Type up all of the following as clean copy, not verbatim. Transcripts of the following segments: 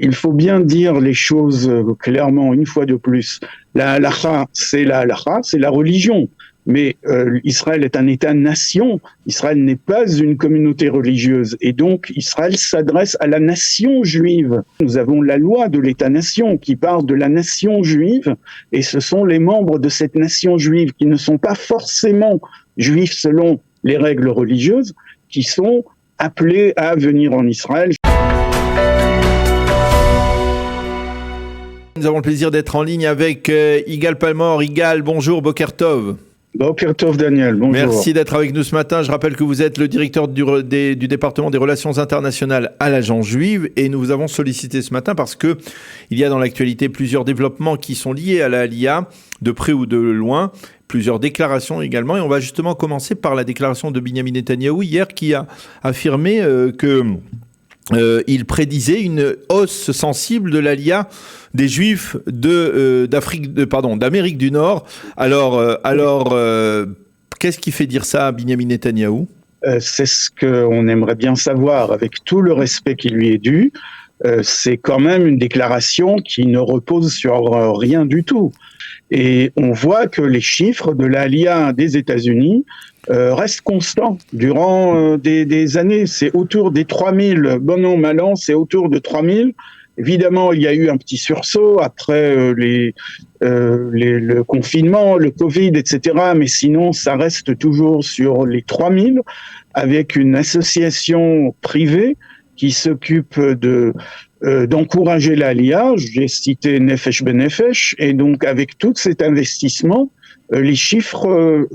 Il faut bien dire les choses clairement une fois de plus. La halakha, c'est la religion. Mais Israël est un État-nation. Israël n'est pas une communauté religieuse. Et donc, Israël s'adresse à la nation juive. Nous avons la loi de l'État-nation qui parle de la nation juive. Et ce sont les membres de cette nation juive qui ne sont pas forcément juifs selon les règles religieuses, qui sont appelés à venir en Israël. Nous avons le plaisir d'être en ligne avec Igal Palmor. Igal, bonjour, Boker Tov. Boker Tov, Daniel, bonjour. Merci d'être avec nous ce matin. Je rappelle que vous êtes le directeur du département des relations internationales à l'Agence juive et nous vous avons sollicité ce matin parce que il y a dans l'actualité plusieurs développements qui sont liés à la Aliyah, de près ou de loin, plusieurs déclarations également. Et on va justement commencer par la déclaration de Binyamin Netanyahou hier qui a affirmé il prédisait une hausse sensible de l'Aliyah des Juifs d'Amérique du Nord. Alors, qu'est-ce qui fait dire ça à Binyamin Netanyahou ? C'est ce qu'on aimerait bien savoir, avec tout le respect qui lui est dû. C'est quand même une déclaration qui ne repose sur rien du tout. Et on voit que les chiffres de l'Aliyah des États-Unis restent constants durant des années. C'est autour des 3000. Bon an, mal an, c'est autour de 3000. Évidemment, il y a eu un petit sursaut après le confinement, le Covid, etc. Mais sinon, ça reste toujours sur les 3000 avec une association privée qui s'occupe d'encourager l'Aliyah. J'ai cité Nefesh Benefesh. Et donc, avec tout cet investissement, les chiffres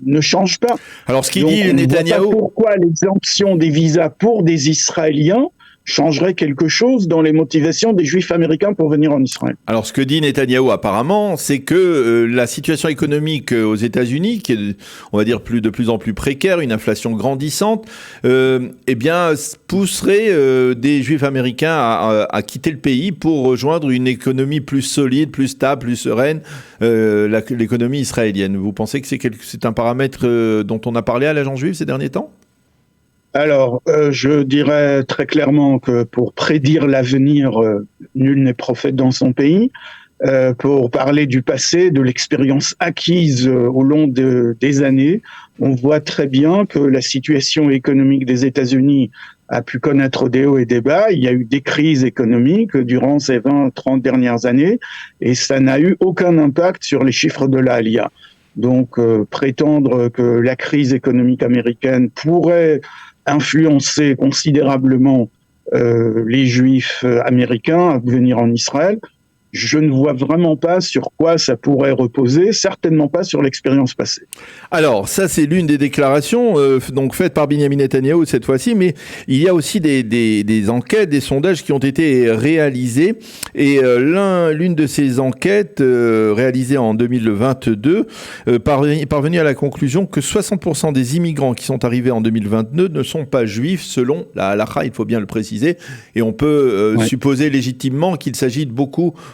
ne changent pas. Alors, ce qu'il dit Netanyahou... On ne voit pas pourquoi l'exemption des visas pour des Israéliens changerait quelque chose dans les motivations des Juifs américains pour venir en Israël. Alors, ce que dit Netanyahou apparemment, c'est que la situation économique aux États-Unis, qui est, on va dire, de plus en plus précaire, une inflation grandissante, pousserait des Juifs américains à quitter le pays pour rejoindre une économie plus solide, plus stable, plus sereine, l'économie israélienne. Vous pensez que c'est un paramètre dont on a parlé à l'Agence juive ces derniers temps ? Alors, je dirais très clairement que pour prédire l'avenir, nul n'est prophète dans son pays. Pour parler du passé, de l'expérience acquise au long des années, on voit très bien que la situation économique des États-Unis a pu connaître des hauts et des bas. Il y a eu des crises économiques durant ces 20-30 dernières années et ça n'a eu aucun impact sur les chiffres de la Aliyah. Donc, prétendre que la crise économique américaine pourrait influencer considérablement les Juifs américains à venir en Israël, je ne vois vraiment pas sur quoi ça pourrait reposer, certainement pas sur l'expérience passée. Alors, ça c'est l'une des déclarations donc faites par Binyamin Netanyahou cette fois-ci, mais il y a aussi des enquêtes, des sondages qui ont été réalisés, et l'une de ces enquêtes réalisées en 2022 parvenue à la conclusion que 60% des immigrants qui sont arrivés en 2022 ne sont pas juifs selon la halakha, il faut bien le préciser, et on peut supposer légitimement qu'il s'agit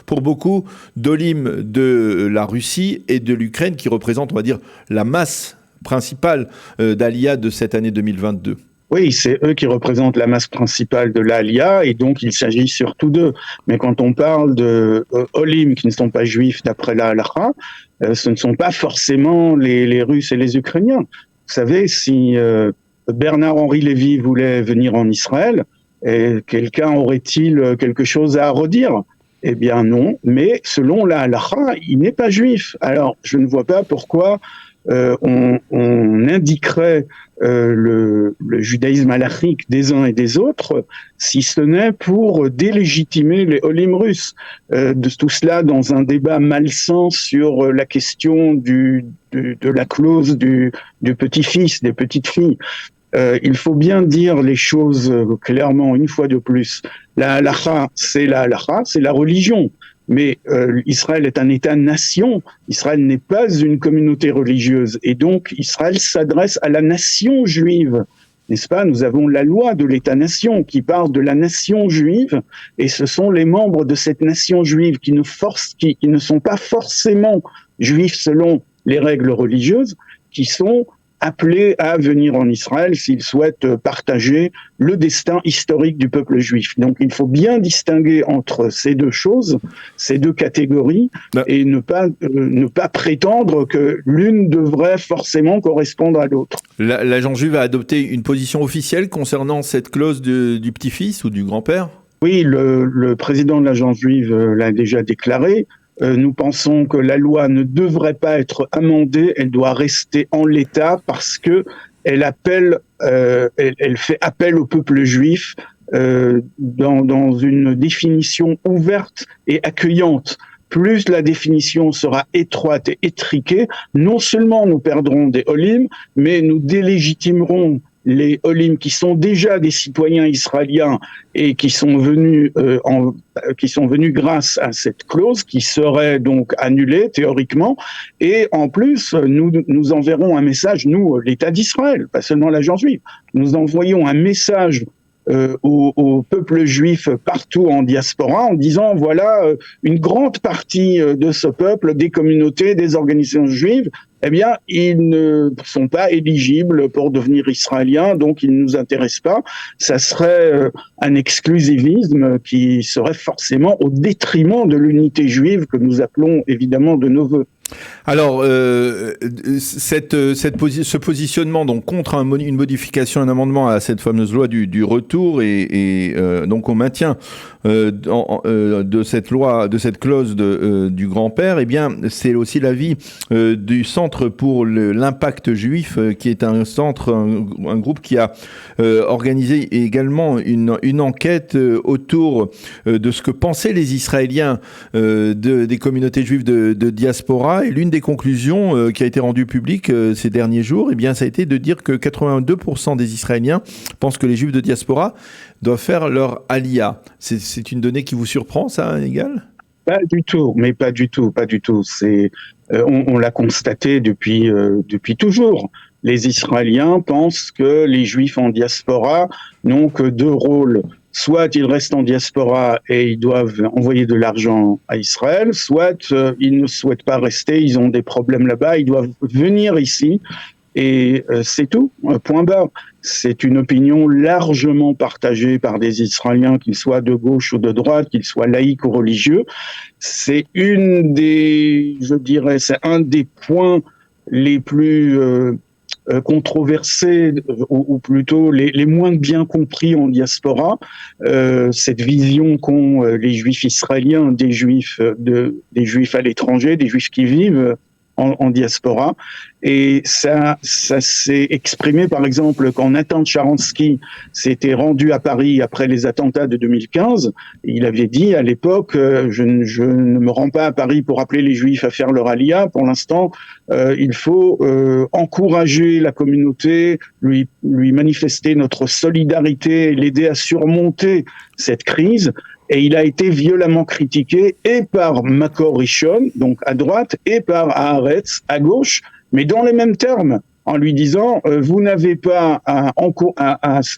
pour beaucoup d'olim de la Russie et de l'Ukraine qui représentent, on va dire, la masse principale d'Aliyah de cette année 2022. Oui, c'est eux qui représentent la masse principale de l'Aliyah et donc il s'agit surtout d'eux. Mais quand on parle de olim qui ne sont pas juifs d'après la halakha, ce ne sont pas forcément les Russes et les Ukrainiens. Vous savez, si Bernard-Henri Lévy voulait venir en Israël, quelqu'un aurait-il quelque chose à redire ? Eh bien non, mais selon la halakha, il n'est pas juif. Alors, je ne vois pas pourquoi on indiquerait le judaïsme halachique des uns et des autres, si ce n'est pour délégitimer les olim russes. De tout cela dans un débat malsain sur la question de la clause du petit-fils, des petites filles. Il faut bien dire les choses clairement une fois de plus. La halakha, c'est la religion. Mais Israël est un État-nation. Israël n'est pas une communauté religieuse. Et donc, Israël s'adresse à la nation juive. N'est-ce pas ? Nous avons la loi de l'État-nation qui parle de la nation juive. Et ce sont les membres de cette nation juive qui ne sont pas forcément juifs selon les règles religieuses, qui sont appelés à venir en Israël s'ils souhaitent partager le destin historique du peuple juif. Donc il faut bien distinguer entre ces deux choses, ces deux catégories, et ne pas prétendre que l'une devrait forcément correspondre à l'autre. L'Agence juive a adopté une position officielle concernant cette clause du petit-fils ou du grand-père ? Oui, le président de l'Agence juive l'a déjà déclaré. Nous pensons que la loi ne devrait pas être amendée, elle doit rester en l'état parce que elle fait appel au peuple juif dans une définition ouverte et accueillante. Plus la définition sera étroite et étriquée, non seulement nous perdrons des olim, mais nous délégitimerons les olim qui sont déjà des citoyens israéliens et qui sont venus grâce à cette clause qui serait donc annulée théoriquement. Et en plus, nous enverrons un message, nous, l'État d'Israël, pas seulement l'Agence juive, nous envoyons un message au peuple juif partout en diaspora en disant voilà une grande partie de ce peuple, des communautés, des organisations juives, eh bien ils ne sont pas éligibles pour devenir israéliens, donc ils ne nous intéressent pas. Ça serait un exclusivisme qui serait forcément au détriment de l'unité juive que nous appelons évidemment de nos vœux. Alors, ce positionnement donc contre une modification, un amendement à cette fameuse loi du retour et donc au maintien de cette loi, de cette clause du grand-père, eh bien, c'est aussi l'avis du Centre pour l'impact juif, qui est un centre, un groupe qui a organisé également une enquête autour de ce que pensaient les Israéliens des communautés juives de diaspora. Et l'une des conclusions qui a été rendue publique ces derniers jours, eh bien, ça a été de dire que 82% des Israéliens pensent que les Juifs de diaspora doivent faire leur aliyah. C'est une donnée qui vous surprend, ça, Yigal ? Pas du tout, mais pas du tout. On l'a constaté depuis toujours. Les Israéliens pensent que les Juifs en diaspora n'ont que deux rôles. Soit ils restent en diaspora et ils doivent envoyer de l'argent à Israël, soit ils ne souhaitent pas rester, ils ont des problèmes là-bas, ils doivent venir ici et c'est tout, point barre. C'est une opinion largement partagée par des Israéliens, qu'ils soient de gauche ou de droite, qu'ils soient laïcs ou religieux. C'est c'est un des points les plus controversés ou plutôt les moins bien compris en diaspora, cette vision qu'ont les Juifs israéliens des Juifs à l'étranger, des Juifs qui vivent en diaspora. Et ça s'est exprimé, par exemple, quand Nathan Sharansky s'était rendu à Paris après les attentats de 2015. Il avait dit à l'époque, je ne me rends pas à Paris pour appeler les Juifs à faire leur aliyah. Pour l'instant, il faut encourager la communauté, lui manifester notre solidarité, l'aider à surmonter cette crise. Et il a été violemment critiqué et par Makor Rishon, donc à droite, et par Haaretz, à gauche, mais dans les mêmes termes, en lui disant vous n'avez pas à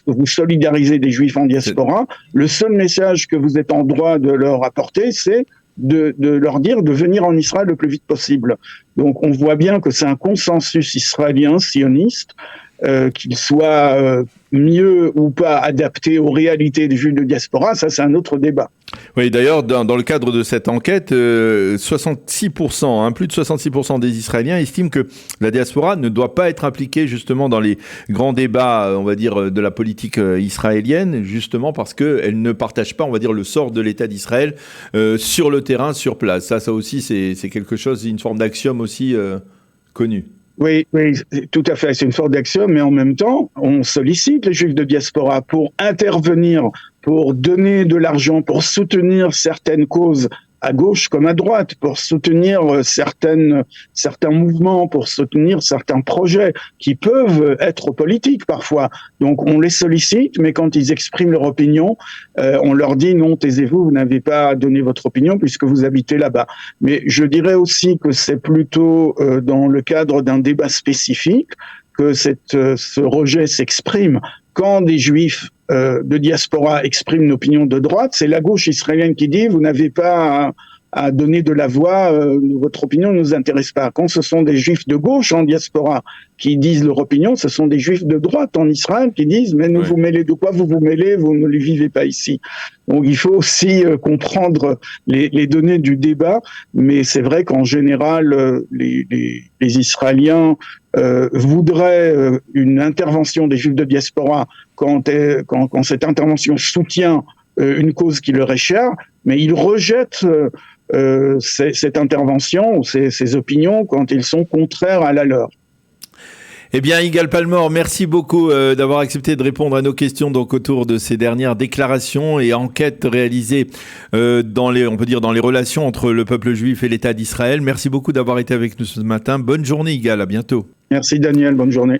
vous solidariser des Juifs en diaspora. Le seul message que vous êtes en droit de leur apporter, c'est de leur dire de venir en Israël le plus vite possible. Donc on voit bien que c'est un consensus israélien, sioniste, qu'il soit mieux ou pas adapté aux réalités des Juifs de diaspora, ça c'est un autre débat. Oui, d'ailleurs, dans le cadre de cette enquête, 66%, plus de 66% des Israéliens estiment que la diaspora ne doit pas être impliquée justement dans les grands débats, on va dire, de la politique israélienne, justement parce qu'elle ne partage pas, on va dire, le sort de l'État d'Israël sur le terrain, sur place. Ça aussi, c'est quelque chose, une forme d'axiome aussi connue. Oui, tout à fait. C'est une sorte d'axiome, mais en même temps, on sollicite les Juifs de diaspora pour intervenir, pour donner de l'argent, pour soutenir certaines causes à gauche comme à droite, pour soutenir certains mouvements, pour soutenir certains projets qui peuvent être politiques parfois. Donc on les sollicite, mais quand ils expriment leur opinion, on leur dit non, taisez-vous, vous n'avez pas donné votre opinion puisque vous habitez là-bas. Mais je dirais aussi que c'est plutôt dans le cadre d'un débat spécifique que ce rejet s'exprime. Quand des Juifs de diaspora expriment une opinion de droite, c'est la gauche israélienne qui dit vous n'avez pas à donner de la voix. Votre opinion ne nous intéresse pas. Quand ce sont des juifs de gauche en diaspora qui disent leur opinion, ce sont des juifs de droite en Israël qui disent mais vous mêlez de quoi vous mêlez, vous ne les vivez pas ici. Donc il faut aussi comprendre les données du débat, mais c'est vrai qu'en général les Israéliens voudraient une intervention des juifs de diaspora quand cette intervention soutient une cause qui leur est chère, mais ils rejettent cette intervention ou ces opinions quand ils sont contraires à la leur. Eh bien, Yigal Palmor, merci beaucoup d'avoir accepté de répondre à nos questions donc autour de ces dernières déclarations et enquêtes réalisées dans les relations entre le peuple juif et l'État d'Israël. Merci beaucoup d'avoir été avec nous ce matin. Bonne journée, Yigal. À bientôt. Merci, Daniel. Bonne journée.